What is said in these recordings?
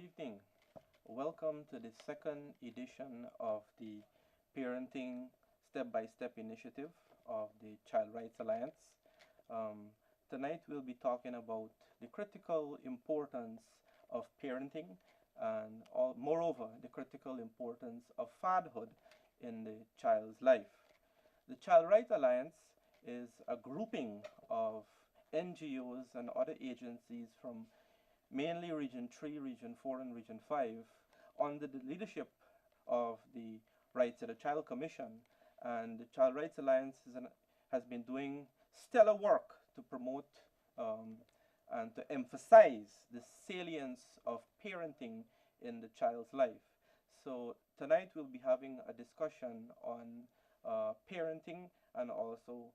evening. Welcome to the second edition of the Parenting Step by Step initiative of the Child Rights Alliance. Um, Tonight we'll be talking about the critical importance of parenting and moreover, the critical importance of fatherhood in the child's life. The Child Rights Alliance is a grouping of NGOs and other agencies from mainly Region 3, Region 4, and Region 5, under the leadership of the Rights of the Child Commission. And the Child Rights Alliance has been doing stellar work to promote um, and to emphasize the salience of parenting in the child's life. So tonight we'll be having a discussion on parenting and also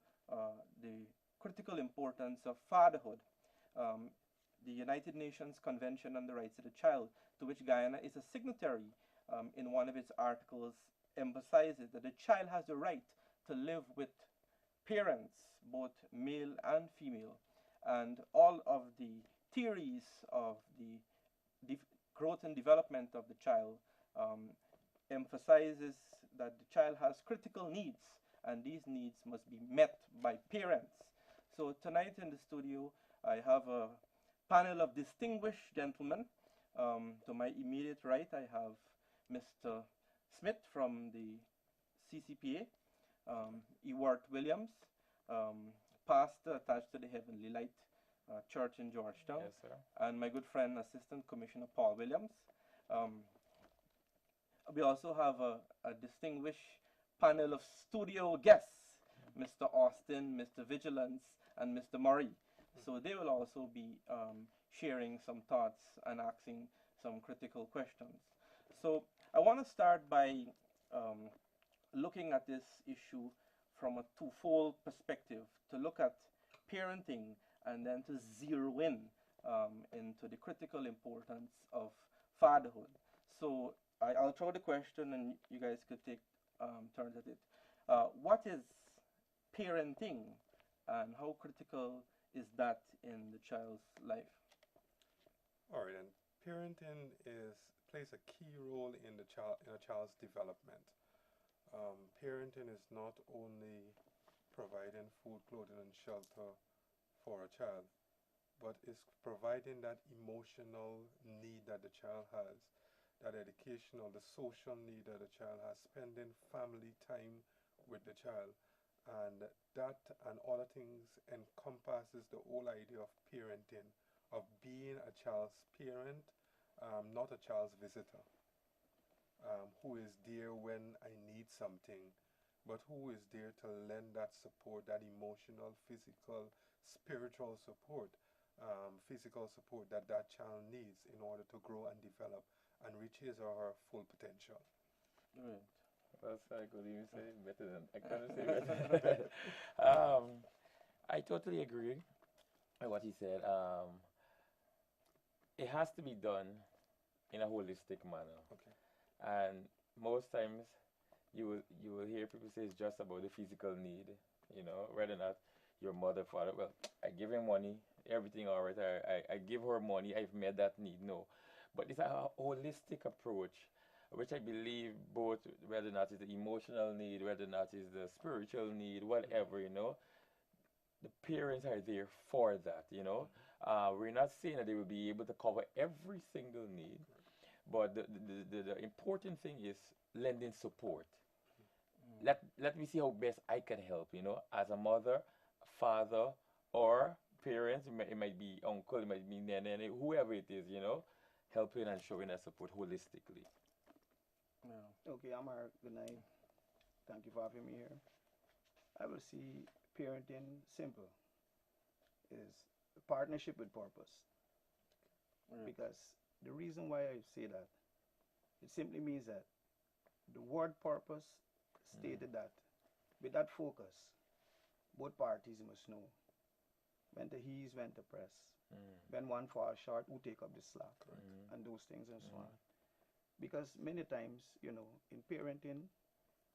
the critical importance of fatherhood. Um, the United Nations Convention on the Rights of the Child, to which Guyana is a signatory, in one of its articles emphasizes that the child has the right to live with parents, both male and female, and all of the theories of the growth and development of the child um, emphasizes that the child has critical needs, and these needs must be met by parents. So tonight in the studio, I have a panel of distinguished gentlemen. To my immediate right, I have Mr. Smith from the CCPA, Ewart Williams, um, pastor attached to the Heavenly Light Church in Georgetown, Yes, sir. and my good friend, Assistant Commissioner Paul Williams. Um, we also have a distinguished panel of studio guests, Mr. Austin, Mr. Vigilance, and Mr. Murray. So they will also be sharing some thoughts and asking some critical questions. So I want to start by um, looking at this issue from a twofold perspective, to look at parenting and then to zero in into the critical importance of fatherhood. So I'll throw the question and you guys could take turns at it. What is parenting and how critical is that in the child's life? All right, and parenting plays a key role in a child's development. Parenting is not only providing food, clothing, and shelter for a child, but is providing that emotional need that the child has, that educational, the social need that the child has, spending family time with the child. And that and other things encompasses the whole idea of parenting, of being a child's parent, not a child's visitor, who is there when I need something, but who is there to lend that support, that emotional, physical, spiritual support, physical support that that child needs in order to grow and develop and reach his or her full potential. Right. That's I could even say it better than I couldn't say better. I totally agree with what he said. It has to be done in a holistic manner, Okay. and most times you will hear people say it's just about the physical need, whether or not your mother, father. Well, I give him money, everything all right. I give her money, I've met that need. No, but it's a holistic approach, which I believe both, whether or not it's the emotional need, whether or not it's the spiritual need, whatever, the parents are there for that. We're not saying that they will be able to cover every single need, but the important thing is lending support. Let me see how best I can help, as a mother, father, or parents. It might be uncle, it might be nene, whoever it is, helping and showing that support holistically. Yeah. Okay, I'm Mark. Good night. Thank you for having me here. I will see parenting simple is a partnership with purpose. Right. Because the reason why I say that, it simply means that the word purpose stated that with that focus, both parties must know when to ease, when to press, Mm. when one falls short, who take up the slack, Correct. and those things and so on. Because many times, in parenting,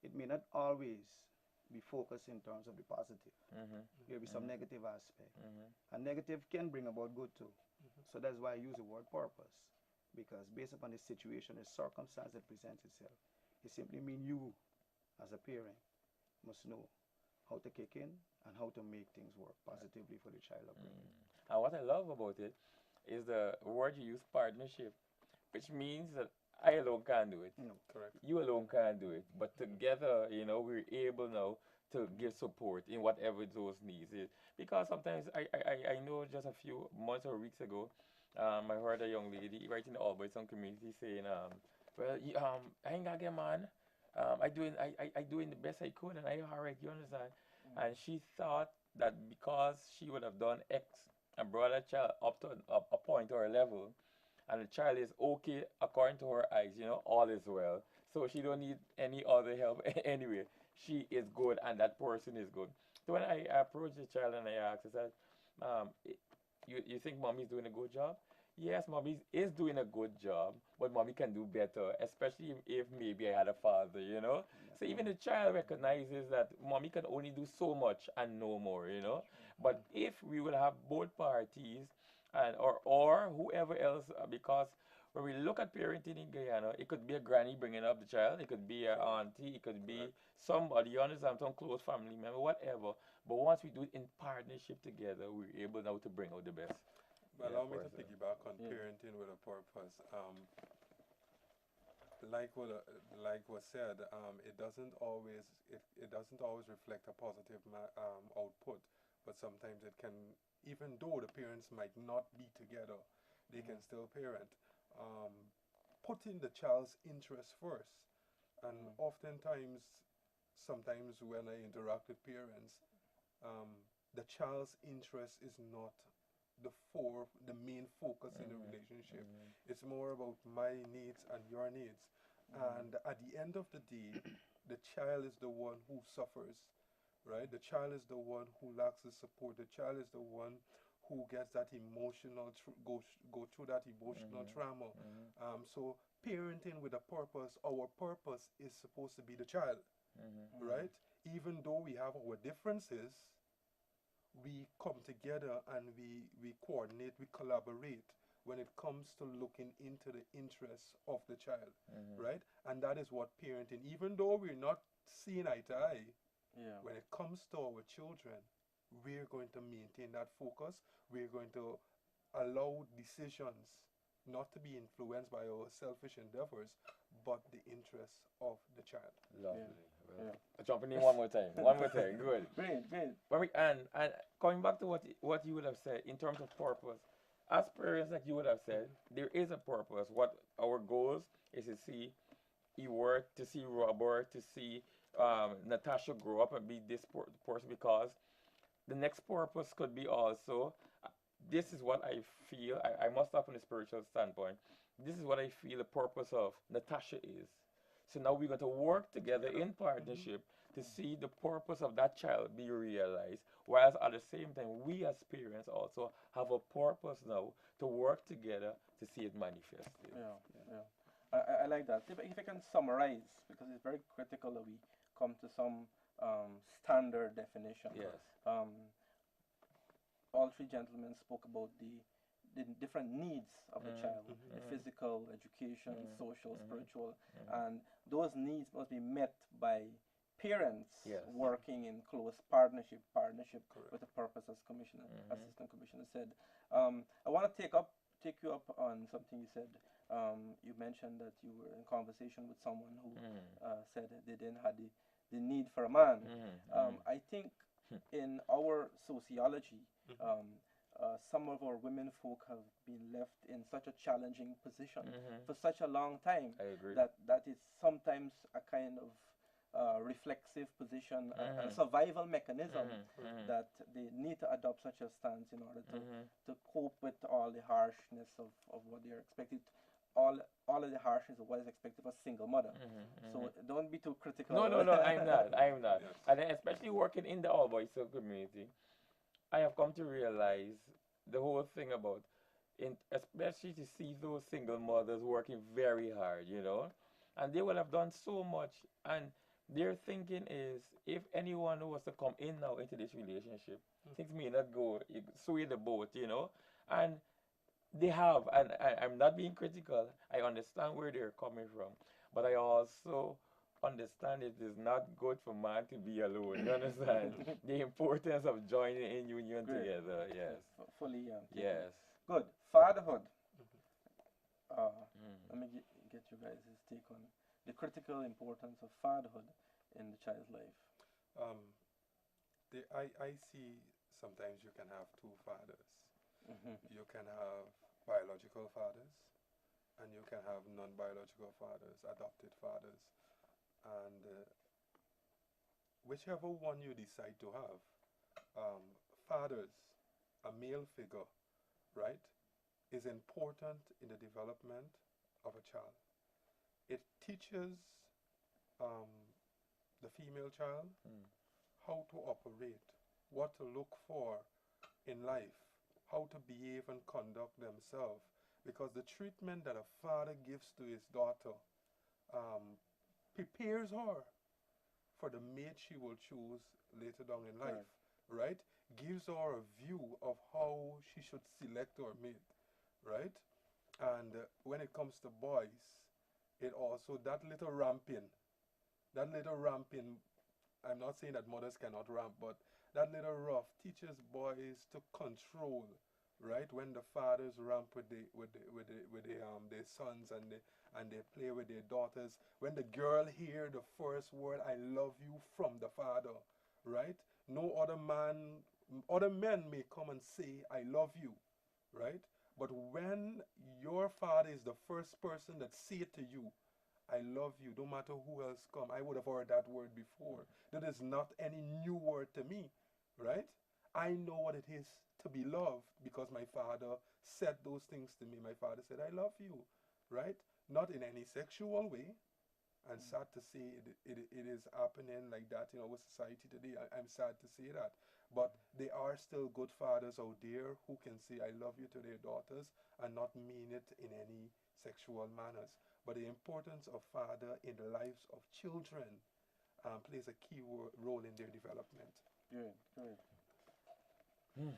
it may not always be focused in terms of the positive. Mhm. There will be some negative aspect. Mhm. And negative can bring about good too. So that's why I use the word purpose. because based upon the situation, the circumstance that presents itself, it simply means you, as a parent, must know how to kick in and how to make things work positively for the child upbringing. And what I love about it is the word you use, partnership, which means that I alone can't do it. You know, Correct. You alone can't do it. But together, we're able now to give support in whatever those needs is. Because sometimes I know just a few months or weeks ago, I heard a young lady right in the Albrighton community saying, well, I ain't got get man. I doing the best I could and I alright, you understand? And she thought that because she would have done X and brought a child up to a point or a level, and the child is okay according to her eyes, all is well. So she don't need any other help anyway. She is good and that person is good. So when I approached the child and I asked, I said, you think mommy's doing a good job? Yes, mommy is doing a good job, but mommy can do better, especially if maybe I had a father. So even the child recognizes that mommy can only do so much and no more. But if we will have both parties and or whoever else, because when we look at parenting in Guyana, it could be a granny bringing up the child, it could be an auntie, it could be somebody, you understand, some close family member, whatever. But once we do it in partnership together, we're able now to bring out the best. But Yeah, allow me for to us, piggyback on Yeah. parenting with a purpose. Like was said, it doesn't always reflect a positive output, but sometimes it can, even though the parents might not be together, they can still parent. Um, Putting the child's interest first, and oftentimes, sometimes when I interact with parents, the child's interest is not the main focus in the relationship. It's more about my needs and your needs. And at the end of the day, the child is the one who suffers, right? The child is the one who lacks the support. The child is the one who gets that go through that emotional trauma. So parenting with a purpose, our purpose is supposed to be the child, right? Even though we have our differences, we come together and we coordinate, we collaborate when it comes to looking into the interests of the child, right? And that is what parenting, even though we're not seeing eye to eye, Yeah. when it comes to our children, we're going to maintain that focus. We're going to allow decisions not to be influenced by our selfish endeavors, but the interests of the child. Lovely. Yeah. Jumping in one more time. One more time. Good. Great, great. And coming back to what you would have said in terms of purpose, as parents, like you would have said, there is a purpose. What our goals is to see Ewart, to see Robert, to see Natasha grow up and be this person, because the next purpose could be also, this is what I feel, I must talk from the spiritual standpoint, this is what I feel the purpose of Natasha is. So now we're going to work together in partnership to see the purpose of that child be realized, whereas at the same time, we as parents also have a purpose now to work together to see it manifested. Yeah, yeah. I like that. If I can summarize, because it's very critical that we come to some standard definition. Yes. All three gentlemen spoke about the different needs of the child, the physical, education, social, spiritual, and those needs must be met by parents Yes. working in close partnership Correct. with the purpose, as Assistant Commissioner said. I want to take you up on something you said. You mentioned that you were in conversation with someone who said that they didn't have the need for a man. I think in our sociology, some of our women folk have been left in such a challenging position for such a long time I agree. that it's sometimes a kind of reflexive position, a survival mechanism that they need to adopt such a stance in order to cope with all the harshness of what they're expected. All of the harshness of what is expected of a single mother. So don't be too critical. No, I'm not. I'm not. Yes. And then especially working in the all boys community, I have come to realize the whole thing about, especially to see those single mothers working very hard, and they would have done so much, and their thinking is, if anyone was to come in now into this relationship, things may not go sway the boat, and they have, and I'm not being critical. I understand where they're coming from, but I also understand it is not good for man to be alone. You understand the importance of joining in union Great. together. Yes, Fully taken. yes. Good. Fatherhood. Mhm. Let me get you guys' take on the critical importance of fatherhood in the child's life. Um, I see sometimes you can have two fathers. Hmm. You can have biological fathers, and you can have non-biological fathers, adopted fathers, and whichever one you decide to have, um, fathers, a male figure, right, is important in the development of a child. It teaches um, the female child Mm. how to operate, what to look for in life, how to behave and conduct themselves. Because the treatment that a father gives to his daughter um, prepares her for the mate she will choose later down in life, Correct. right? Gives her a view of how she should select her mate, right? And when it comes to boys, it also, that little ramping, I'm not saying that mothers cannot ramp, but that little rough teaches boys to control, right? When the fathers ramp with their sons and they play with their daughters. When the girl hear the first word "I love you" from the father, right? No other man, other men may come and say "I love you," right? But when your father is the first person that say it to you, I love you, no matter who else come. I would have heard that word before. That is not any new word to me, right? I know what it is to be loved because my father said those things to me. My father said, I love you, right? Not in any sexual way. And sad to say it is happening like that in our society today. I'm sad to say that. But there are still good fathers out there who can say, I love you to their daughters and not mean it in any sexual manners. But the importance of father in the lives of children plays a key role in their development. Good. Good. Hmm.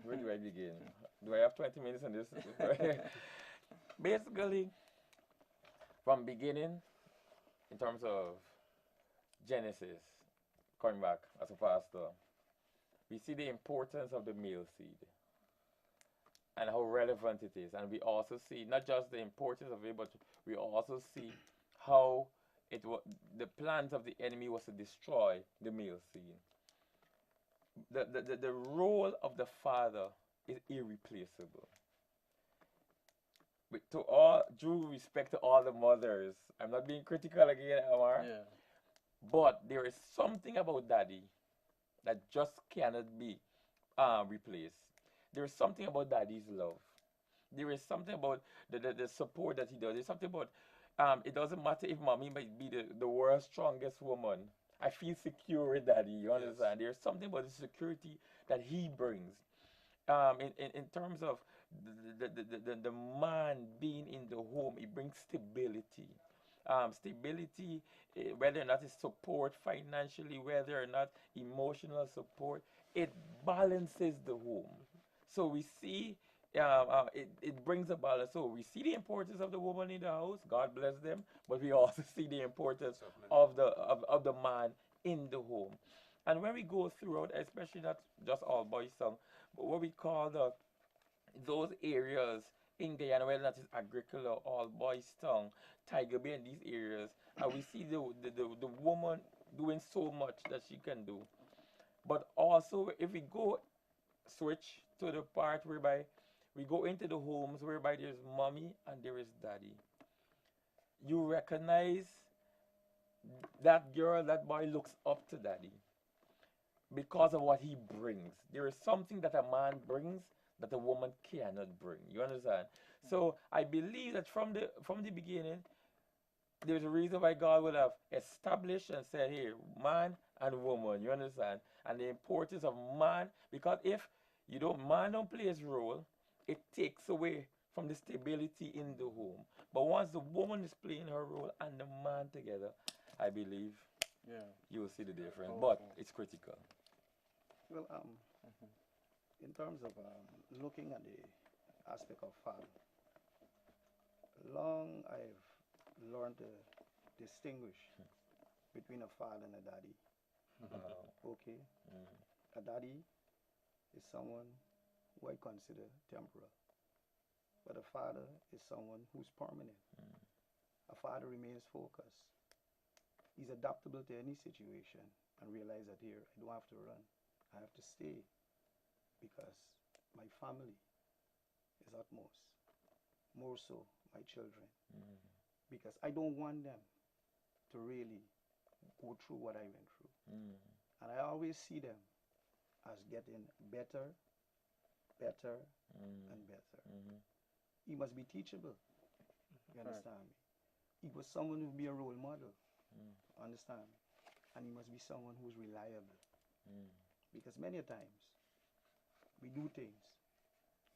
Where do I begin? Do I have 20 minutes on this? Basically, from beginning, in terms of Genesis, coming back as a pastor, we see the importance of the male seed and how relevant it is. And we also see not just the importance of it, but we also see how the plans of the enemy was to destroy the male seed. The role of the father is irreplaceable. With, to all due respect to all the mothers, I'm not being critical again, Amar, Yeah. but there is something about daddy that just cannot be replaced. There is something about daddy's love. There is something about the support that he does. There's something about it doesn't matter if mommy might be the world's strongest woman. I feel secure with daddy. You Yes. understand? There's something about the security that he brings. In terms of the man being in the home, it brings stability. Stability, whether or not it's support financially, whether or not emotional support, it balances the home. So we see it brings a balance. So we see the importance of the woman in the house, God bless them, but we also see the importance Certainly. of the man in the home. And when we go throughout, especially not just all boys song, but what we call those areas in Guyana, whether that is Agricola, all boys tongue, Tiger Bay, and these areas, and we see the woman doing so much that she can do. But also, if we go switch to the part whereby we go into the homes whereby there's mommy and there is daddy, you recognize that girl, that boy looks up to daddy because of what he brings. There is something that a man brings that a woman cannot bring. You understand? So I believe that from the beginning, there's a reason why God would have established and said, here, man and woman. You understand? And the importance of man, because if man don't play his role, it takes away from the stability in the home. But once the woman is playing her role and the man together, I believe Yeah. you will see the difference. But Powerful. it's critical. Well, Mhm. in terms of looking at aspect of father. Long I've learned to distinguish between a father and a daddy. Wow. Okay, Mm. a daddy is someone who I consider temporal, but a father is someone who's permanent. Mm. A father remains focused. He's adaptable to any situation and realize that here I don't have to run. I have to stay because my family is utmost. More so, my children. Mm. Because I don't want them to really go through what I went through. Mm. And I always see them as getting better, better, Mm. and better. Mhm. He must be teachable. You Right. understand me? He was someone who would be a role model. Mm. Understand me? And he must be someone who's reliable. Mm. Because many a times we do things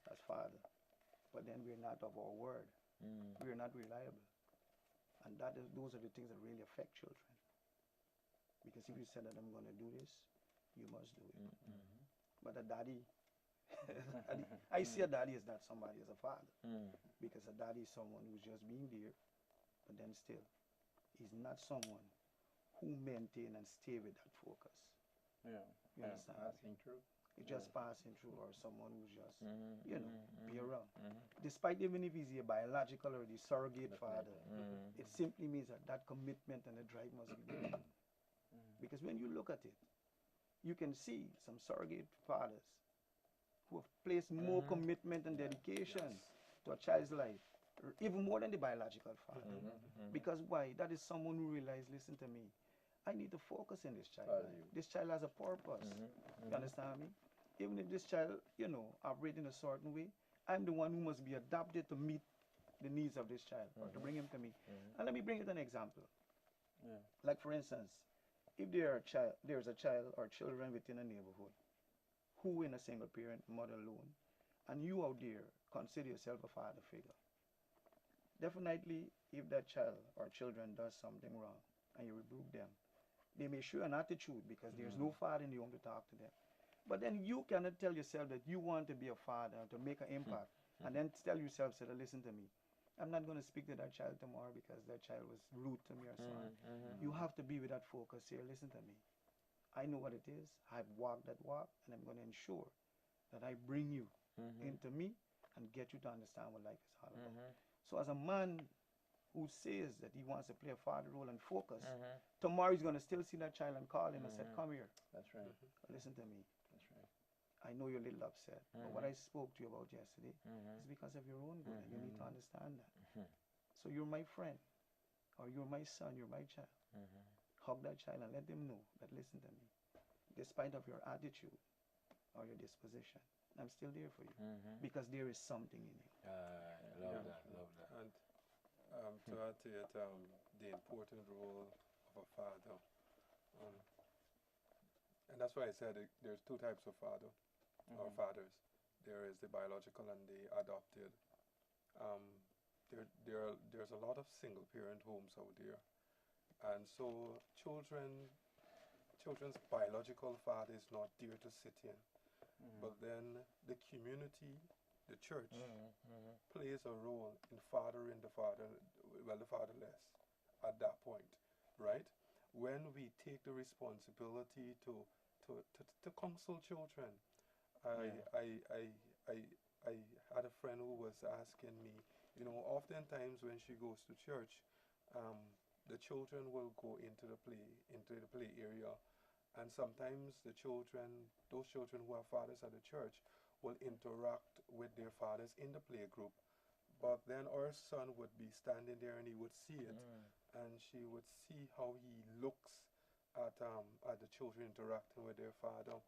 as father, but then we're not of our word. Mm. We're not reliable. And those are the things that really affect children. Because if you said that I'm going to do this, you must do it. Mhm. But a daddy, I see a daddy as not somebody as a father. Mm. Because a daddy is someone who's just being there, but then still, he's not someone who maintain and stay with that focus. Yeah. You Yeah. understand? Passing through. It's just passing through, or someone who's just, Mhm. you know, Mhm. be around. Mhm. Despite even if he's a biological or the surrogate Definitely. father, Mm. it simply means that that commitment and the drive must be there. Because when you look at it, you can see some surrogate fathers who have placed more Mhm. commitment and dedication to a child's life, or even more than the biological father. Mhm. Because why? That is someone who realizes, listen to me, I need to focus in this child's Value. life. This child has a purpose. Mhm. You understand me? Even if this child, operate in a certain way, I'm the one who must be adapted to meet the needs of this child or to bring him to me. And let me bring you an example. Yeah. Like for instance, if there's a child or children within a neighborhood who in a single parent mother alone, and you out there consider yourself a father figure, definitely if that child or children does something wrong and you rebuke them, they may show an attitude because there's no father in the home to talk to them. But then you cannot tell yourself that you want to be a father to make an impact and then tell yourself, say, listen to me, I'm not going to speak to that child tomorrow because that child was rude to me or so on. You have to be with that focus here. Listen to me. I know what it is. I've walked that walk, and I'm going to ensure that I bring you into me and get you to understand what life is all about. So as a man who says that he wants to play a father role and focus, tomorrow he's going to still see that child and call him and say, come here, That's right. listen to me. That's right. I know you're a little upset, but what I spoke to you about yesterday is because of your own good, and you need to understand that. So you're my friend, or you're my son, you're my child. Hug that child and let them know that, listen to me, despite of your attitude or your disposition, I'm still there for you because there is something in you. I love Yeah. that. Love that. And to add to it, the important role of a father. Um, and that's why I said there's two types of father or fathers. There is the biological and the adopted. Um, there's a lot of single parent homes out there, and so children's biological father is not there to sit in, but then the community, the church, plays a role in fathering the fatherless at that point, right? When we take the responsibility to counsel children. I had a friend who was asking me, oftentimes when she goes to church, the children will go into the play area, and sometimes those children who have fathers at the church, will interact with their fathers in the play group. But then our son would be standing there and he would see it, and she would see how he looks at the children interacting with their father,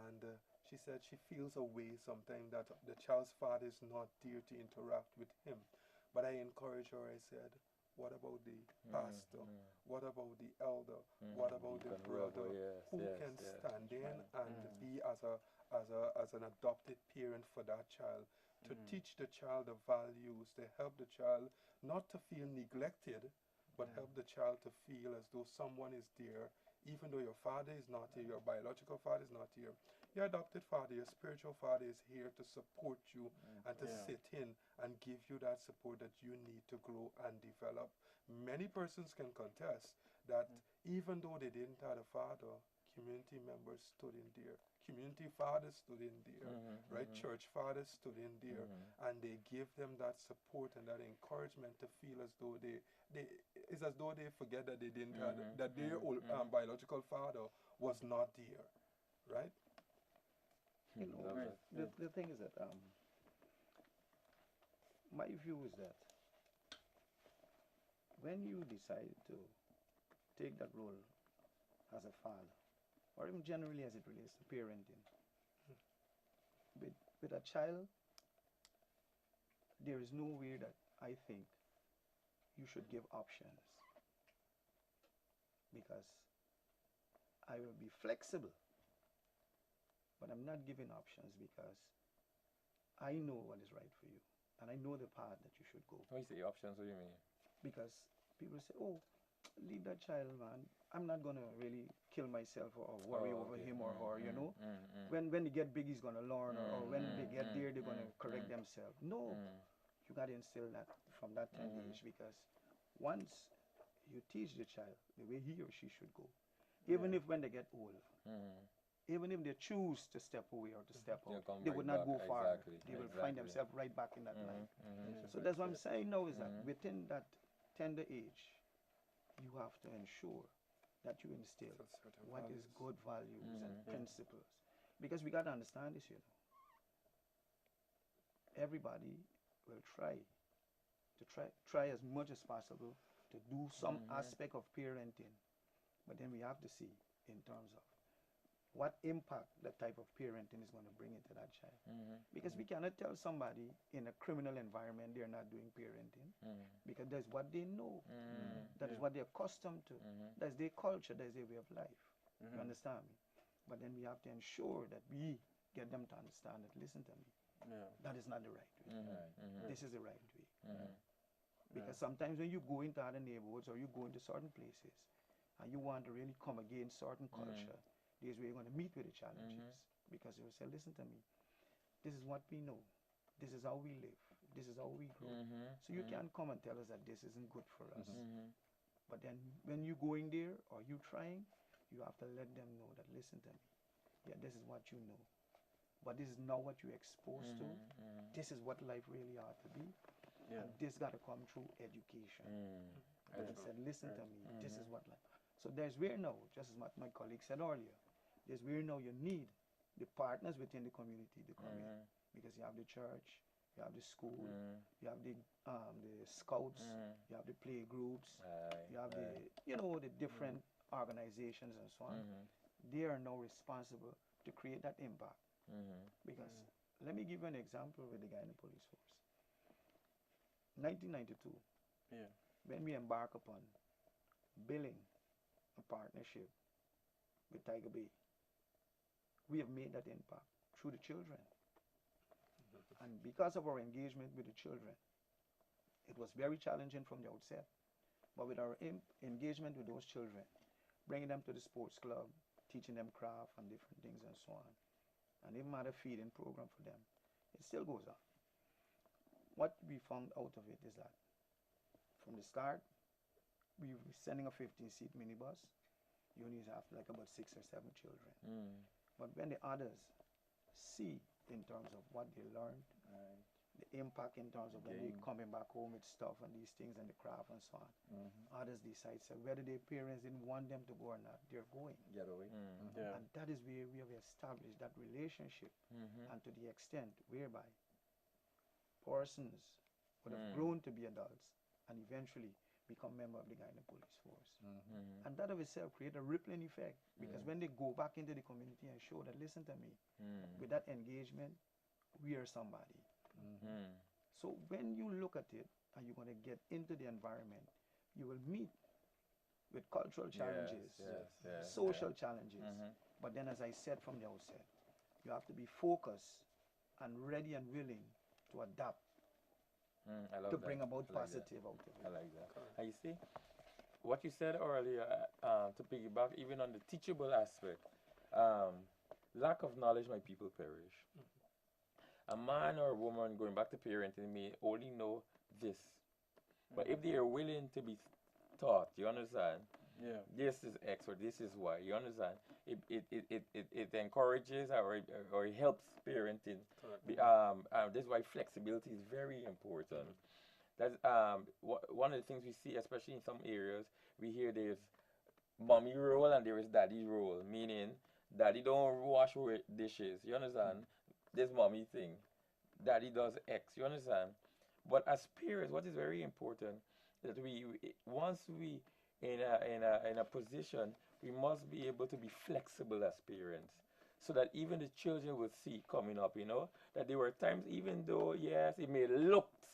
and she said she feels a way sometimes that the child's father is not there to interact with him. But I encouraged her. I said, what about the pastor? What about the elder? What about the brother who can stand in and be as an adopted parent for that child, to teach the child the values, to help the child not to feel neglected, but help the child to feel as though someone is there, even though your father is not here, your biological father is not here. your adopted father, your spiritual father is here to support you and to Yeah. sit in and give you that support that you need to grow and develop. Many persons can contest that even though they didn't have a father, community members stood in there. Community fathers stood in there, right? Church fathers stood in there, and they give them that support and that encouragement to feel as though they it's as though they forget that they didn't have that their biological father was not there, right? You know, Love that. the thing is that my view is that when you decide to take that role as a father, or even generally as it relates to parenting, with a child, there is no way that I think you should give options, because I will be flexible, but I'm not giving options because I know what is right for you and I know the path that you should go. When you say options, what do you mean? Because people say, oh, leave that child, man. I'm not going to really kill myself or worry over him or her, you know. When they get big, he's going to learn, or when they get there, they're going to correct themselves. No, you got to instill that from that tender age, because once you teach the child the way he or she should go, even if when they get old, even if they choose to step away or to step They'll out, come they right would not back. go far. Exactly, They will find exactly. themselves right back in that line. Yeah. So that's what I'm saying now, is that within that tender age, you have to ensure that you instill So certain what is values. good values and Yeah. principles. Because we got to understand this, you know. Everybody will try as much as possible to do some aspect of parenting, but then we have to see in terms of what impact that type of parenting is going to bring into that child. Because we cannot tell somebody in a criminal environment they're not doing parenting, because that's what they know. That is Yeah. what they're accustomed to. That's their culture, that's their way of life. You understand me? But then we have to ensure that we get them to understand that, listen to me, Yeah. that is not the right way. This is the right way. Because Yeah. sometimes when you go into other neighborhoods or you go into certain places and you want to really come against certain culture, there's where you're going to meet with the challenges. Because they will say, listen to me, this is what we know. This is how we live. This is how we grow. So you can't come and tell us that this isn't good for us. But then when you go in there or you trying, you have to let them know that, listen to me, yeah, this is what you know, but this is not what you're exposed to. This is what life really ought to be. Yeah. And this got to come through education. And I said, listen to me, this is what life. So there's where now, just as my colleague said earlier, there's where now you need the partners within the community to come in. Because you have the church, you have the school, you have the scouts, you have the play groups, you have the, you know, the different organizations and so on. They are now responsible to create that impact. Because let me give you an example with the Guyana Police Force. 1992, Yeah. when we embark upon building a partnership with Tiger Bay, we have made that impact through the children. And because of our engagement with the children, it was very challenging from the outset. But with our engagement with those children, bringing them to the sports club, teaching them craft and different things and so on, and even had a feeding program for them, it still goes on. What we found out of it is that from the start, we were sending a 15-seat minibus. You only have like about 6 or 7 children. But when the others see in terms of what they learned, the impact in terms of when they're coming back home with stuff and these things and the craft and so on, others decide, so whether their parents didn't want them to go or not, they're going. Get away. Yeah. And that is where we have established that relationship, and to the extent whereby persons would have grown to be adults and eventually become member of the Guyana Police Force. And that of itself create a rippling effect, because when they go back into the community and show that, listen to me, with that engagement, we are somebody. So when you look at it and you're going to get into the environment, you will meet with cultural challenges, social challenges. But then, as I said from the outset, you have to be focused and ready and willing to adapt I love to that. bring about I like that. positive out of I it. like that. And you see, what you said earlier, to piggyback even on the teachable aspect, lack of knowledge, my people perish. A man or a woman going back to parenting may only know this. But if they are willing to be taught, you understand? Yeah. This is X or this is Y, you understand? It encourages or it helps parenting. Correct. This is why flexibility is very important. That's one of the things we see, especially in some areas, we hear there's mommy role and there is daddy role, meaning daddy don't wash dishes, you understand? This mommy thing. Daddy does X, you understand? But as parents, what is very important that once we in a position, we must be able to be flexible as parents, so that even the children will see coming up, that there were times, even though yes, it may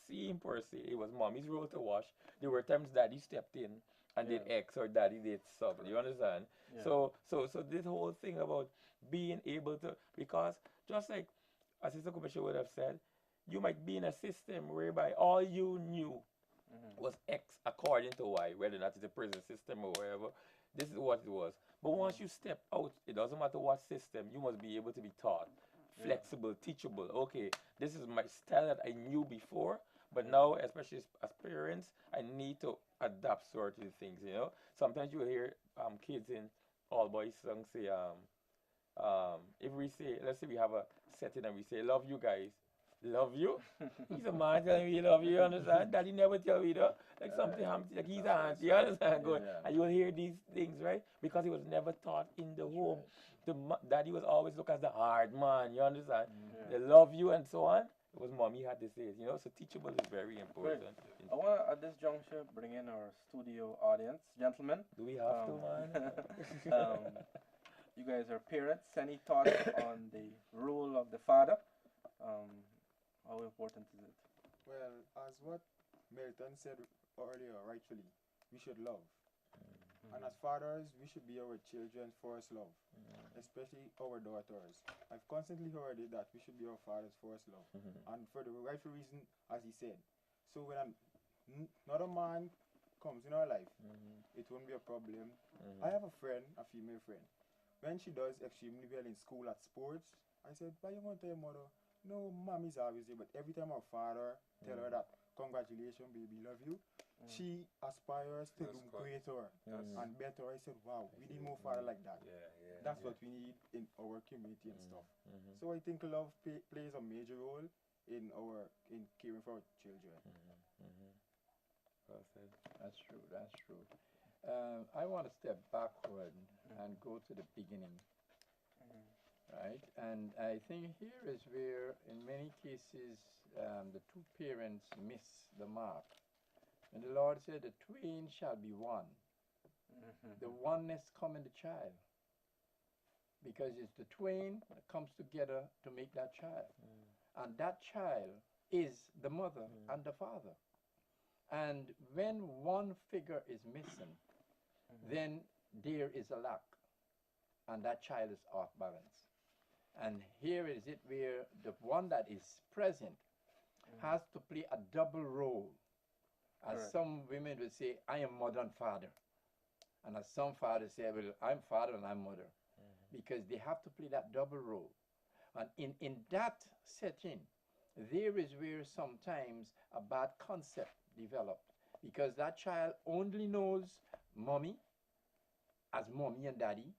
seem per se, it was mommy's role to wash. There were times daddy stepped in and did Yeah. X or daddy did sub. You understand? Yeah. So this whole thing about being able to, because just like Assistant Commissioner would have said, you might be in a system whereby all you knew was X according to Y, whether that is a prison system or wherever. This is what it was. But once you step out, it doesn't matter what system, you must be able to be taught, Yeah. flexible, teachable. Okay, this is my style that I knew before, but now, especially as parents, I need to adapt certain things. Sometimes you hear kids in all boys songs say if we say, let's say we have a setting and we say love you guys. Love you? He's a man telling me he love you, you understand? Daddy never tell me that. Like something happens, like he's an auntie, you understand? Good. Yeah. And you'll hear these things, right? Because he was never taught in the home. Daddy was always looked as the hard man, you understand? Yeah. They love you and so on. It was mommy had to say it, So teachable is very important. I want to, at this juncture, bring in our studio audience. Gentlemen, Do we have to, man? you guys are parents. Any thoughts on the role of the father? How important is it? Well, as what Milton said earlier, rightfully, we should love. And as fathers, we should be our children's first love, especially our daughters. I've constantly heard it that we should be our father's first love. And for the rightful reason, as he said. So when another man comes in our life, it won't be a problem. I have a friend, a female friend. When she does extremely well in school at sports, I said, why you going to tell your mother? No, mommy's always there, but every time our father tell her that, congratulations, baby, love you, she aspires to That's do good. greater Yes. and better. I said, wow, we need more father like that. Yeah. That's what we need in our community and stuff. So I think love plays a major role in caring for our children. Well said. That's true. That's true. I want to step backward and go to the beginning, right? And I think here is where, in many cases, the two parents miss the mark. And the Lord said, the twain shall be one. The oneness come in the child, because it's the twain that comes together to make that child. And that child is the mother and the father. And when one figure is missing, then there is a lack, and that child is off balance. And here is it where the one that is present has to play a double role. As Correct. some women will say, I am mother and father. And as some fathers say, well, I'm father and I'm mother. Because they have to play that double role. And in that setting, there is where sometimes a bad concept developed. Because that child only knows mommy as mommy and daddy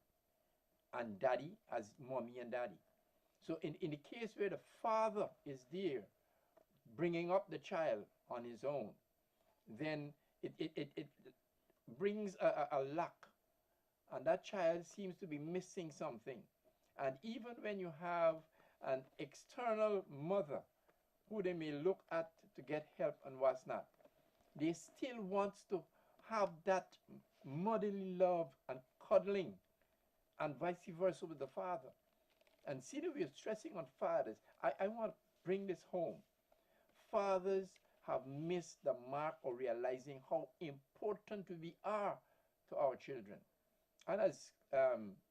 as mommy and daddy. So in the case where the father is there bringing up the child on his own, then it brings a lack, and that child seems to be missing something. And even when you have an external mother who they may look at to get help and what's not, they still want to have that motherly love and cuddling, and vice versa with the father. And see that we're stressing on fathers. I want to bring this home. Fathers have missed the mark of realizing how important we are to our children. And as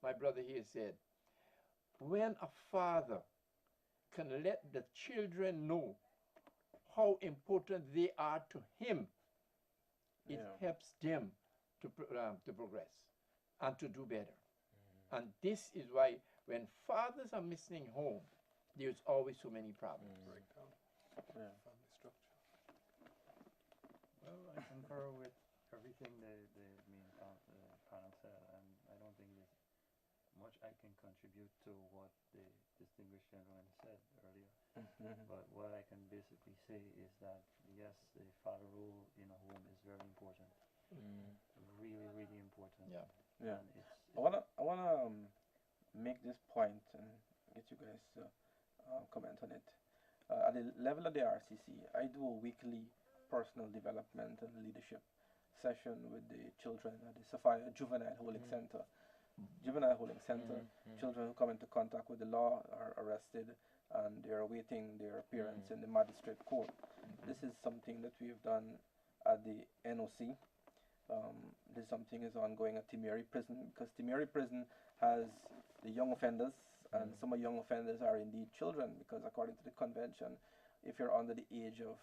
my brother here said, when a father can let the children know how important they are to him, it helps them to progress and to do better. And this is why when fathers are missing home, there's always so many problems. Breakdown. Yeah. Family structure. Well, I concur with everything the main panel said, and I don't think there's much I can contribute to what the distinguished gentleman said earlier. But what I can basically say is that yes, the father role in a home is very important, really, really important. Yeah. Yeah. And it's I wanna make this point and get you guys to comment on it. At the level of the RCC, I do a weekly personal development and leadership session with the children at the Sophia Juvenile Holding Center. Juvenile Holding Center, children who come into contact with the law are arrested and they're awaiting their appearance in the magistrate court. This is something that we've done at the NOC. This something is ongoing at Timeri Prison because Timeri Prison has the young offenders, and some of young offenders are indeed children because according to the convention, if you're under the age of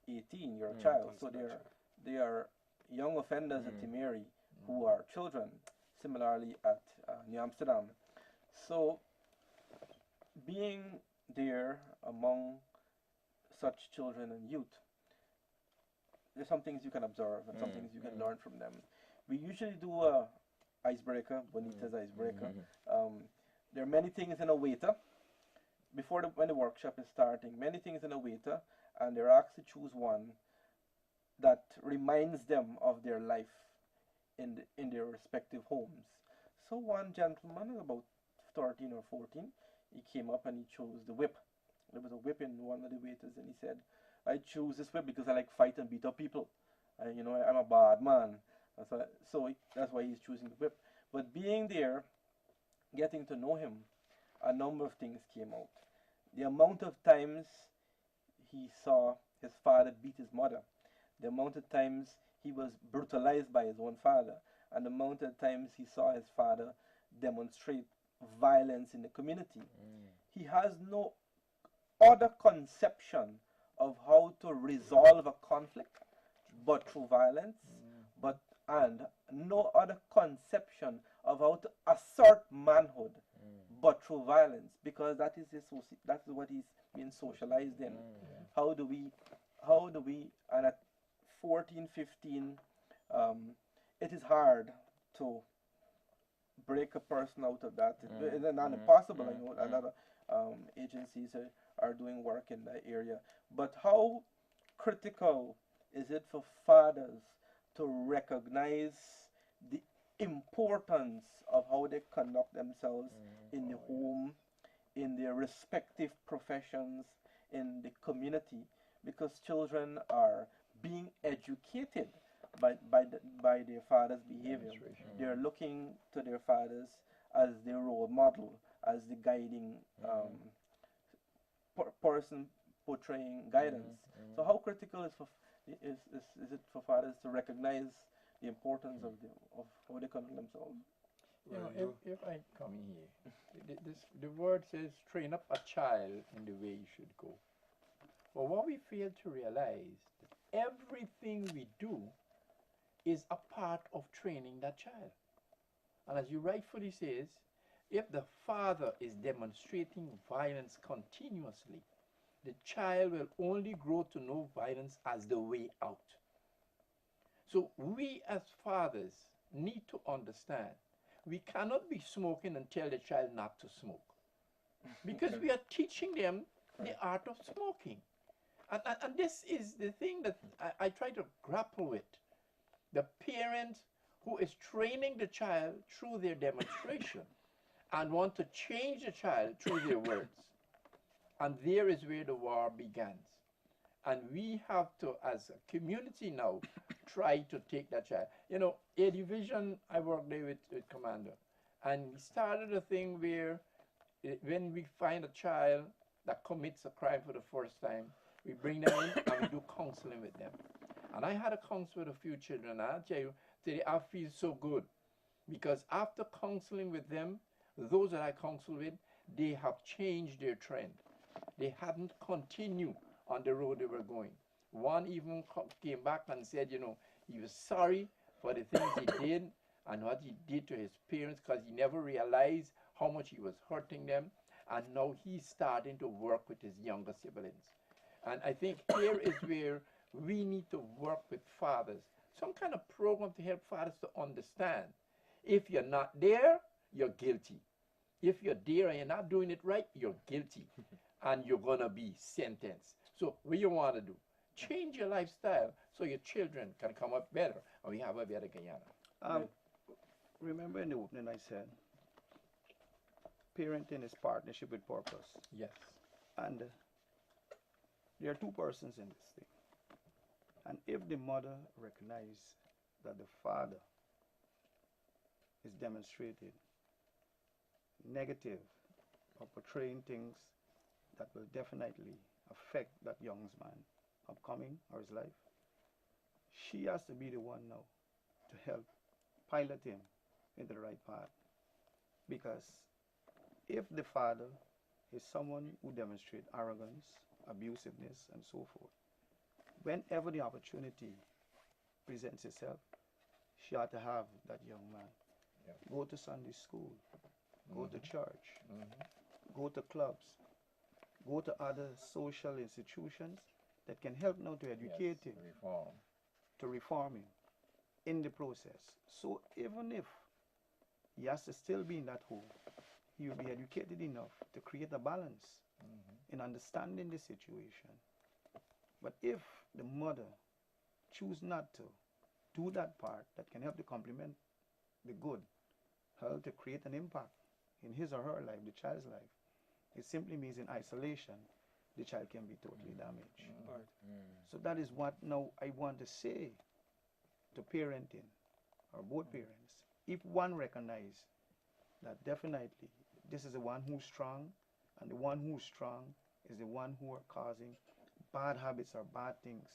18, you're a child. So they are young offenders at Timeri who are children. Similarly at New Amsterdam. So being there among such children and youth, there's some things you can observe and some things you can learn from them. We usually do a icebreaker, Bonita's icebreaker. There are many things in a waiter. When the workshop is starting, many things in a waiter, and they're asked to choose one that reminds them of their life in their respective homes. So one gentleman, about 13 or 14, he came up and he chose the whip. There was a whip in one of the waiters, and he said, I choose this whip because I like fight and beat up people. You know, I'm a bad man. So that's why he's choosing the whip. But being there, getting to know him, a number of things came out. The amount of times he saw his father beat his mother, the amount of times he was brutalized by his own father, and the amount of times he saw his father demonstrate violence in the community. He has no other conception of how to resolve a conflict but through violence, and no other conception of how to assert manhood but through violence, because that is what he's being socialized in. How do we and at 14, 15, it is hard to break a person out of that. It's not impossible. I know a lot of agencies are doing work in that area. But how critical is it for fathers to recognize the importance of how they conduct themselves in the home, in their respective professions, in the community? Because children are being educated by their father's behavior. They're looking to their fathers as their role model, as the guiding person portraying guidance. So how critical is it for fathers to recognize the importance of how they conduct themselves? You know, if I come in here, the word says train up a child in the way he should go. But what we fail to realize, that everything we do is a part of training that child. And as you rightfully says, if the father is demonstrating violence continuously, the child will only grow to know violence as the way out. So we as fathers need to understand we cannot be smoking and tell the child not to smoke, because we are teaching them the art of smoking. And this is the thing that I try to grapple with. The parent who is training the child through their demonstration and want to change the child through their words. And there is where the war begins. And we have to, as a community now, try to take that child. You know, a division, I worked there with Commander. And we started a thing where when we find a child that commits a crime for the first time, we bring them in and we do counseling with them. And I had a counsel with a few children, and I'll tell you, today I feel so good. Because after counseling with them, those that I counsel with, they have changed their trend. They hadn't continued on the road they were going. One even came back and said, you know, he was sorry for the things he did and what he did to his parents, because he never realized how much he was hurting them, and now he's starting to work with his younger siblings. And I think here is where we need to work with fathers, some kind of program to help fathers to understand. If you're not there, you're guilty. If you're there and you're not doing it right, you're guilty. And you're going to be sentenced. So what you want to do? Change your lifestyle so your children can come up better and we have a better Guyana. Remember in the opening I said, parenting is partnership with purpose. Yes. And there are two persons in this thing. And if the mother recognizes that the father is demonstrated negative or portraying things that will definitely affect that young man's upcoming or his life, she has to be the one now to help pilot him into the right path. Because if the father is someone who demonstrates arrogance, abusiveness, and so forth, whenever the opportunity presents itself, she ought to have that young man go to Sunday school, go to church, go to clubs, go to other social institutions that can help now to educate him, to reform him in the process. So even if he has to still be in that home, he will be educated enough to create a balance in understanding the situation. But if the mother choose not to do that part that can help to complement the good, help to create an impact in his or her life, the child's life, it simply means in isolation, the child can be totally damaged. Right. So that is what now I want to say to parenting, or both parents. If one recognize that definitely this is the one who's strong, and the one who's strong is the one who are causing bad habits or bad things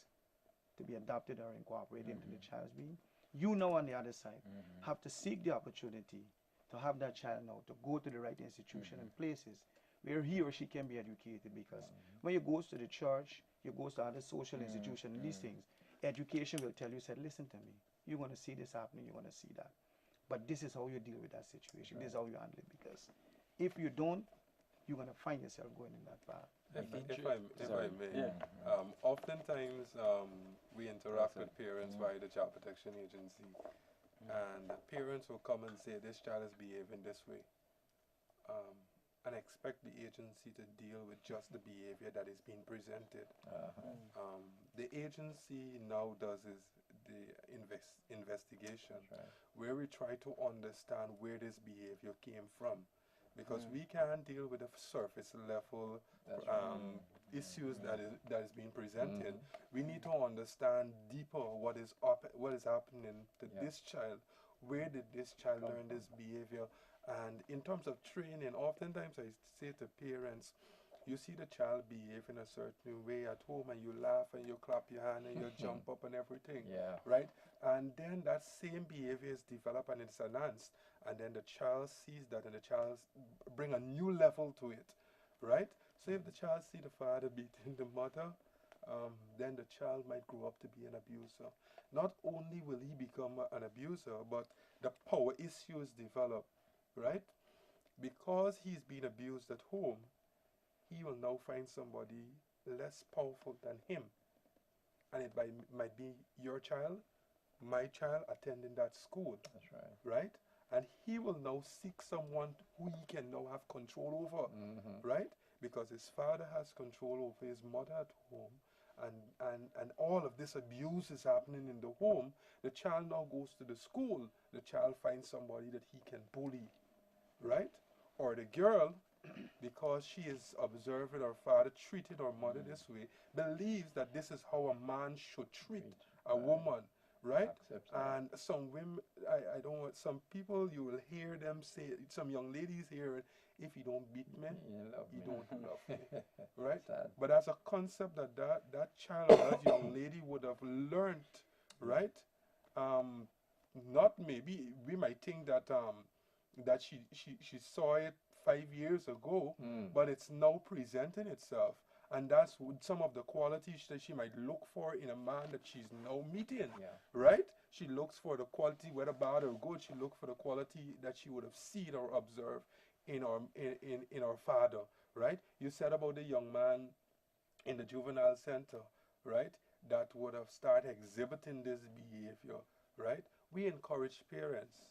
to be adopted or incorporated into the child's being, you know on the other side have to seek the opportunity to have that child now to go to the right institution and places where he or she can be educated. Because when you goes to the church, you goes to other social institutions and these things, education will tell you, said, listen to me, you're going to see this happening, you're going to see that. But this is how you deal with that situation. This is how you handle it. Because if you don't, you're going to find yourself going in that path. If I may, oftentimes we interact with parents via the Child Protection Agency, and parents will come and say, this child is behaving this way, and expect the agency to deal with just the behavior that is being presented. The agency now does is the investigation, where we try to understand where this behavior came from. Because we can't deal with the surface level issues that is being presented. We need to understand deeper what is happening to this child. Where did this child learn this behavior? And in terms of training, oftentimes I say to parents, you see the child behave in a certain way at home, and you laugh and you clap your hand and you jump up and everything, right? And then that same behavior is developed and it's enhanced, and then the child sees that and the child bring a new level to it, right? So if the child see the father beating the mother, then the child might grow up to be an abuser. Not only will he become an abuser, but the power issues develop, right? Because he's been abused at home, he will now find somebody less powerful than him. And it might be your child, my child attending that school. That's right. Right? And he will now seek someone who he can now have control over. Right? Because his father has control over his mother at home. And all of this abuse is happening in the home. The child now goes to the school. The child finds somebody that he can bully. Right? Or the girl, because she is observing her father treating her mother this way, believes that this is how a man should treat a woman, right? And some women, I don't want, some people, you will hear them say, some young ladies hear, if you don't beat me, you don't love me, right? But as a concept that child or that young lady would have learned, right? Not maybe, we might think that that she saw it 5 years ago, but it's now presenting itself. And that's some of the qualities that she might look for in a man that she's now meeting, right? She looks for the quality, whether bad or good, she looks for the quality that she would have seen or observed in our father, right? You said about the young man in the juvenile center, right? That would have started exhibiting this behavior, right? We encourage parents.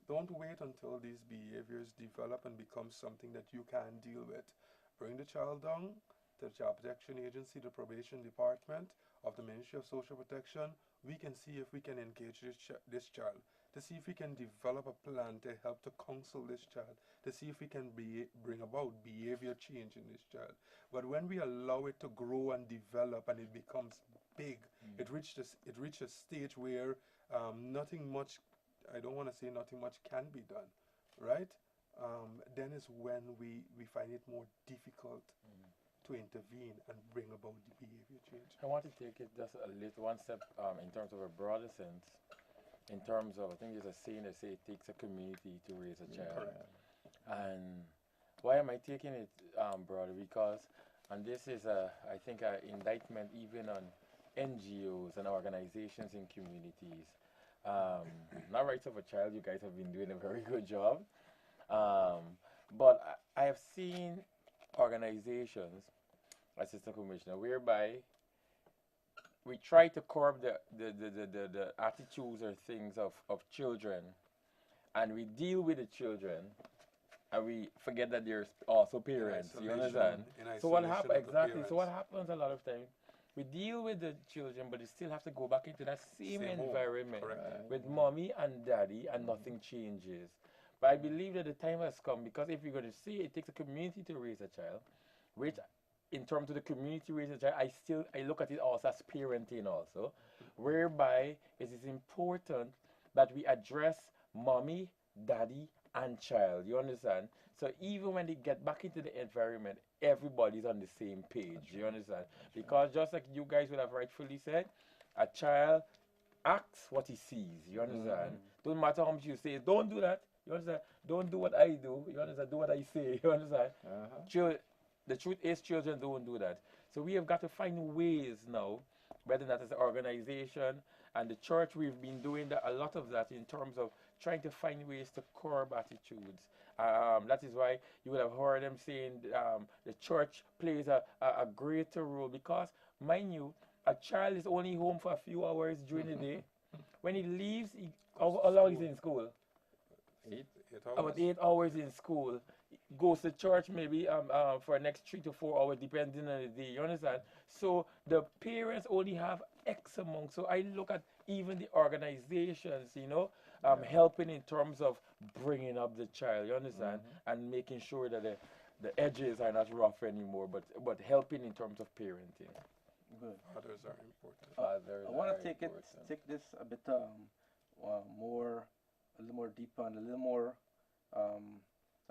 Don't wait until these behaviors develop and become something that you can't deal with. Bring the child down to the Child Protection Agency, the probation department of the Ministry of Social Protection. We can see if we can engage this child, to see if we can develop a plan to help to counsel this child, to see if we can bring about behavior change in this child. But when we allow it to grow and develop and it becomes big, it reaches a stage where nothing much, I don't want to say nothing much can be done, right? Then is when we find it more difficult to intervene and bring about the behavior change. I want to take it just a little one step in terms of a broader sense. In terms of, I think there's a saying that say it takes a community to raise a child. And why am I taking it broader? Because, and this is I think an indictment even on NGOs and organizations in communities. Not Rights of a Child, you guys have been doing a very good job. But I have seen organizations, Assistant Commissioner, whereby we try to curb the attitudes or things of children, and we deal with the children, and we forget that there's also parents. You understand? So what happens exactly? So what happens a lot of times? We deal with the children, but they still have to go back into that same environment with mommy and daddy, and nothing changes. But I believe that the time has come, because if you're going to see it takes a community to raise a child, which in terms of the community raising a child, I look at it also as parenting also, whereby it is important that we address mommy, daddy, and child. You understand? So even when they get back into the environment, everybody's on the same page. You understand? Because just like you guys would have rightfully said, a child acts what he sees. You understand? Don't matter how much you say, don't do that. You understand? Don't do what I do. You understand? Do what I say. You understand? The truth is, children don't do that. So we have got to find ways now, whether that is an organization and the church, we've been doing a lot of that in terms of trying to find ways to curb attitudes. That is why you would have heard them saying the church plays a greater role, because, mind you, a child is only home for a few hours during the day. When he leaves, how long is he in school? 8 hours. About 8 hours in school. Goes to church maybe for the next 3 to 4 hours, depending on the day. You understand? So the parents only have X amount. So I look at even the organizations, you know, helping in terms of bringing up the child. You understand? And making sure that the edges are not rough anymore, but helping in terms of parenting. Good. Fathers are important. Fathers I want are to take important. this a bit more, a little more deeper, and a little more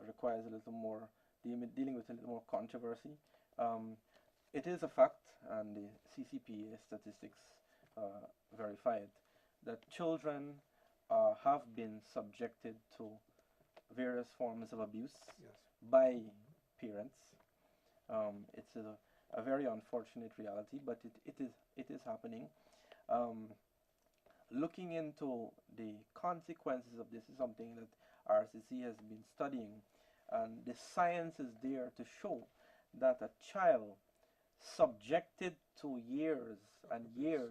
requires a little more dealing with a little more controversy. It is a fact, and the CCPA statistics verify it, that children have been subjected to various forms of abuse by parents. It's a very unfortunate reality, but it is happening. Looking into the consequences of this is something that RCC has been studying, and the science is there to show that a child subjected to years and years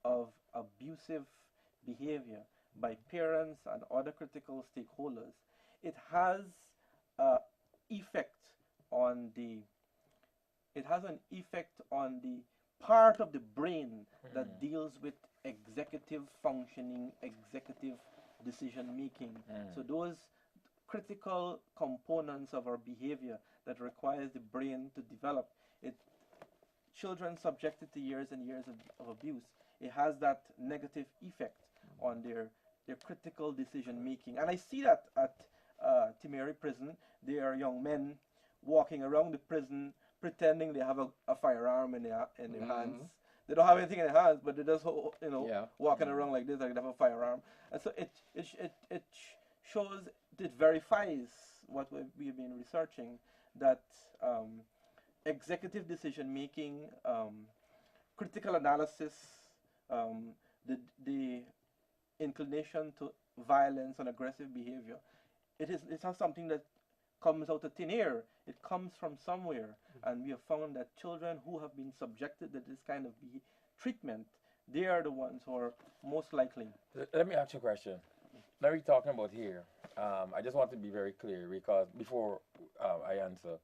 of abusive behavior by parents and other critical stakeholders, it has an effect on the part of the brain that deals with executive functioning, executive decision making. So those critical components of our behavior that requires the brain to develop, children subjected to years and years of abuse, it has that negative effect on their critical decision making. And I see that at Timehri prison. There are young men walking around the prison pretending they have a firearm in their hands. They don't have anything in their hands, but they just walking around like this, like they have a firearm. And so it shows, it verifies what we've been researching, that executive decision making, critical analysis, the inclination to violence and aggressive behavior, it's not something that comes out of thin air. It comes from somewhere. And we have found that children who have been subjected to this kind of treatment, they are the ones who are most likely. Let me ask you a question. Now we're talking about here. I just want to be very clear because before I answer,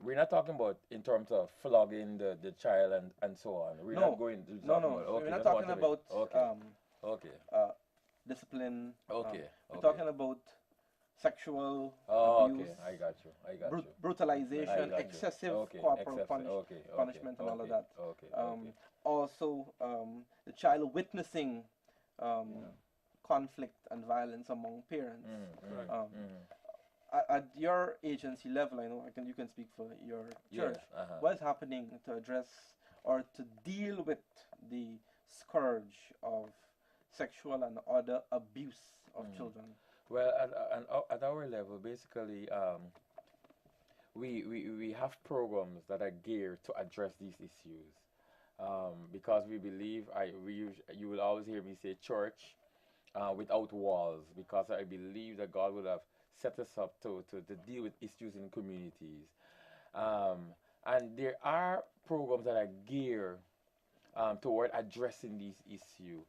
we're not talking about in terms of flogging the child and so on. We're No. not going to No, talk no. about, okay, We're not just talking want to about okay. Okay. discipline. Okay. We're Okay. talking about sexual Oh, abuse, okay. I got you. I got you. I brutalization, got you. excessive Okay. corporal Excessive. Okay. punishment, and all of Okay. that. Okay. Also, the child witnessing conflict and violence among parents. At your agency level, I know you can speak for your church. What's happening to address or to deal with the scourge of sexual and other abuse of children? Well, at our level, basically, we have programs that are geared to address these issues. Because we believe, you will always hear me say church without walls, because I believe that God would have set us up to deal with issues in communities. And there are programs that are geared toward addressing these issues,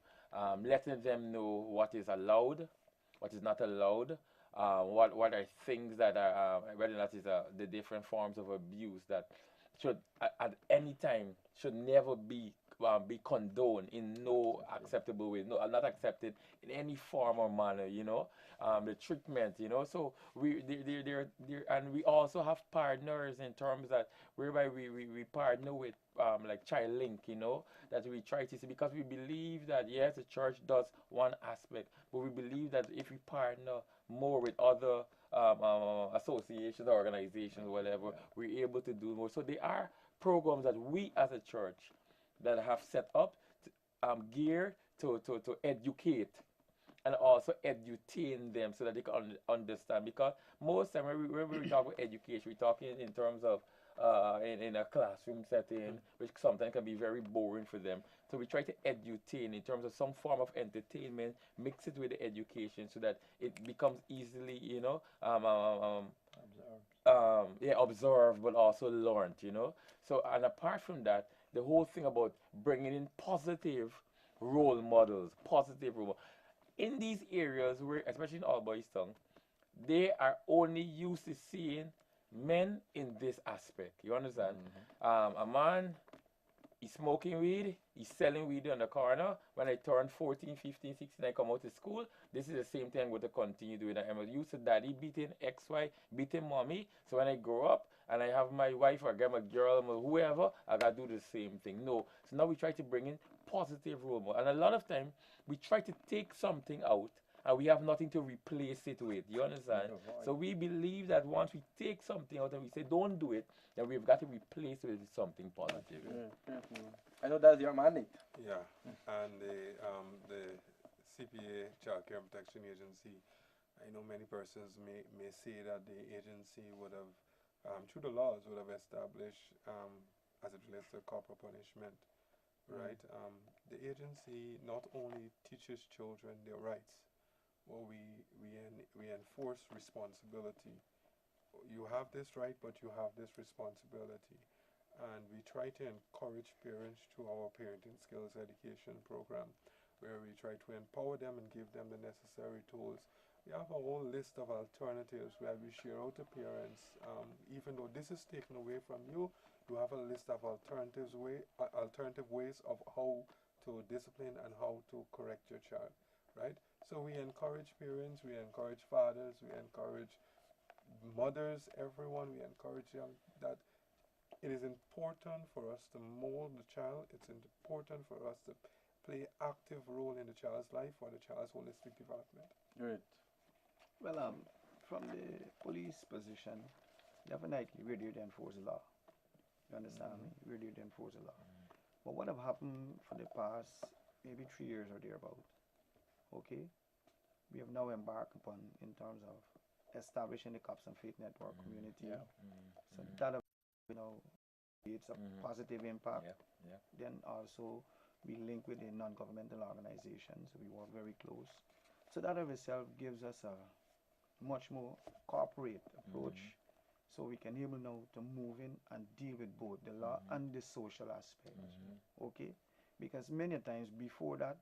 letting them know what is allowed, what is not allowed, what are things that are, whether that is the different forms of abuse that should at any time should never be condoned in no acceptable way, no, not accepted in any form or manner, the treatment, so and we also have partners in terms that whereby we partner with like Child Link, that we try to see, because we believe that yes, the church does one aspect, but we believe that if we partner more with other associations, organizations, whatever, we're able to do more. So there are programs that we as a church that have set up geared to educate and also edutain them so that they can understand. Because most time when we talk about education, we're talking in terms of in a classroom setting, which sometimes can be very boring for them. So we try to edutain in terms of some form of entertainment, mix it with the education so that it becomes easily, observed, but also learned, So, and apart from that, the whole thing about bringing in positive role models, in these areas where, especially in All Boys Town, they are only used to seeing men in this aspect. You understand? A man, he's smoking weed, he's selling weed on the corner. When I turn 14, 15, 16, I come out of school, this is the same thing I'm going to continue doing. I'm used to daddy beating XY, beating mommy. So when I grow up and I have my wife or I get my girl or whoever, I got to do the same thing. No. So now we try to bring in positive role model. And a lot of time, we try to take something out and we have nothing to replace it with. You understand? So we believe that once we take something out and we say don't do it, then we've got to replace it with something positive. I know that's your mandate. Yeah, and the CPA, Child Care and Protection Agency, I know many persons may say that the agency would have, through the laws, would have established, as it relates to corporal punishment, right? The agency not only teaches children their rights, well, we enforce responsibility. You have this right, but you have this responsibility. And we try to encourage parents through our parenting skills education program, where we try to empower them and give them the necessary tools. We have a whole list of alternatives where we share out to parents. Even though this is taken away from you, you have a list of alternative ways of how to discipline and how to correct your child, right? So we encourage parents, we encourage fathers, we encourage mothers, everyone, we encourage them that it is important for us to mold the child. It's important for us to play active role in the child's life for the child's holistic development. Great. Well, from the police position, definitely we're there to enforce the law. You understand me? We're there to enforce the law. But what have happened for the past maybe 3 years or thereabout? Okay, we have now embarked upon in terms of establishing the Cops and Faith Network community. So that it's a positive impact. Then also we link with the non-governmental organizations. We work very close. So that of itself gives us a much more corporate approach So we can able now to move in and deal with both the law and the social aspect. Okay? Because many times before that,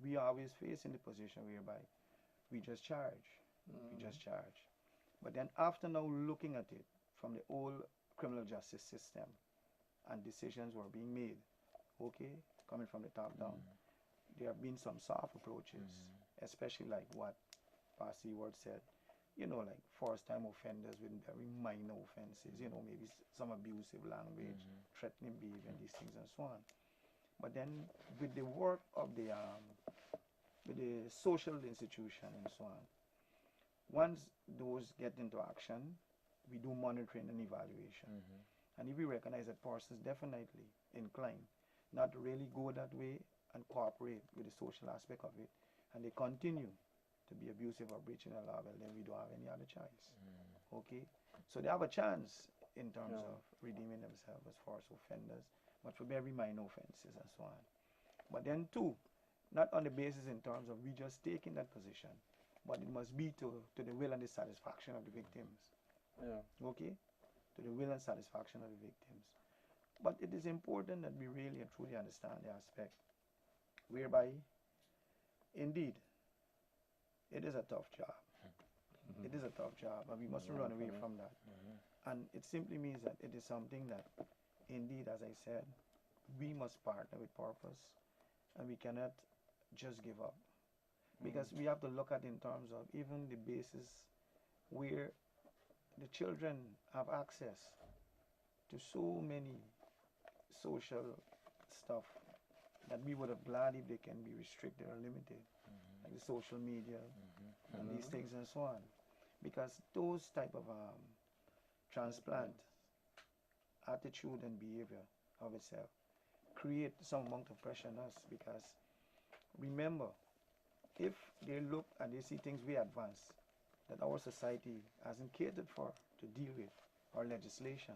we always face in the position whereby we just charge. We just charge. But then after now looking at it from the old criminal justice system and decisions were being made, okay, coming from the top down, there have been some soft approaches, especially like what Pastor Ewart said, you know, like first time offenders with very minor offenses, you know, maybe some abusive language, threatening behavior, and these things and so on. But then with the work of the social institution and so on, once those get into action, we do monitoring and evaluation. And if we recognize that persons definitely inclined not to really go that way and cooperate with the social aspect of it, and they continue to be abusive or breaching the law, well, then we don't have any other choice. Okay? So they have a chance in terms of redeeming themselves as far as offenders, but for very minor offenses and so on. But then too, not on the basis in terms of we just taking that position, but it must be to the will and the satisfaction of the victims. Okay? To the will and satisfaction of the victims. But it is important that we really and truly understand the aspect whereby, indeed, it is a tough job. It is a tough job, and we mustn't run away from that. And it simply means that it is something that, indeed, as I said, we must partner with purpose, and we cannot just give up. Because we have to look at in terms of even the basis where the children have access to so many social stuff that we would have glad if they can be restricted or limited, like the social media and these things and so on. Because those type of transplant attitude and behavior of itself create some amount of pressure on us. Because remember, if they look and they see things we advance that our society hasn't catered for to deal with, our legislation,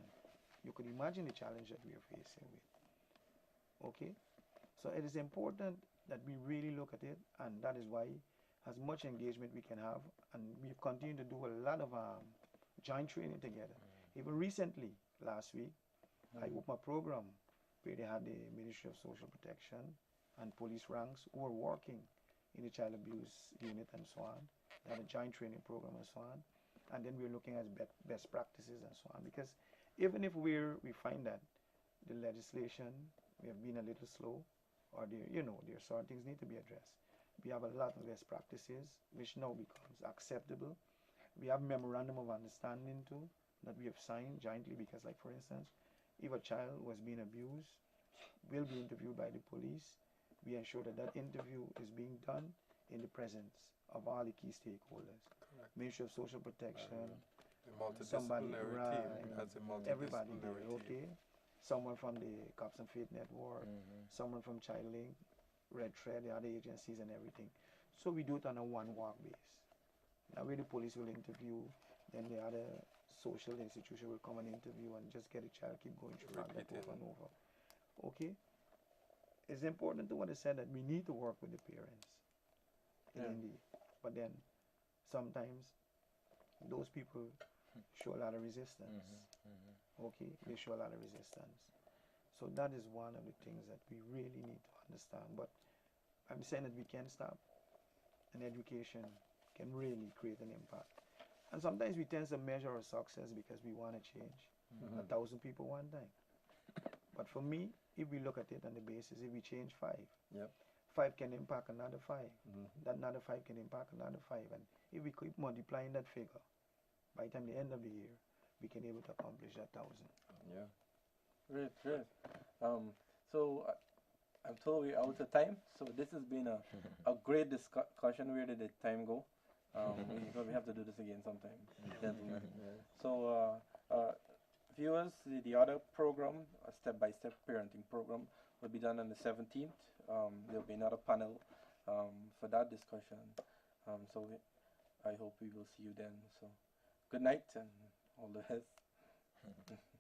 you could imagine the challenge that we are facing with. Okay? So it is important that we really look at it, and that is why as much engagement we can have, and we've continued to do a lot of joint training together. Even recently, last week, I opened a program where they had the Ministry of Social Protection and police ranks who were working in the child abuse unit and so on. They had a joint training program and so on. And then we're looking at best practices and so on. Because even if we find that the legislation, we have been a little slow, or there are certain things need to be addressed. We have a lot of best practices, which now becomes acceptable. We have memorandum of understanding too, that we have signed jointly, because like for instance, if a child was being abused, will be interviewed by the police. We ensure that that interview is being done in the presence of all the key stakeholders. Correct. Ministry of Social Protection, The somebody, multidisciplinary right, team. That's a everybody multidisciplinary there, team. okay? Someone from the Cops and Faith Network, someone from Child Link, Red Thread, the other agencies and everything. So we do it on a one-walk base. Now where the police will interview, then the other social institution will come and interview and just get a child keep going through that over and over. Okay? It's important to what I said, that we need to work with the parents. Indeed. But then sometimes those people show a lot of resistance. Okay? They show a lot of resistance. So that is one of the things that we really need to understand. But I'm saying that we can stop, and education can really create an impact. And sometimes we tend to measure our success because we want to change 1,000 people one time. But for me, if we look at it on the basis, if we change 5, 5 can impact another 5. That another 5 can impact another 5. And if we keep multiplying that figure, by the time the end of the year, we can able to accomplish that 1,000. Yeah. Great, great. So I'm told we're out of time. So this has been a great discussion. Where did the time go? We have to do this again sometime, gentlemen. So viewers, the other program, a step-by-step parenting program, will be done on the 17th. There'll be another panel for that discussion. So I hope we will see you then. So good night and all the best.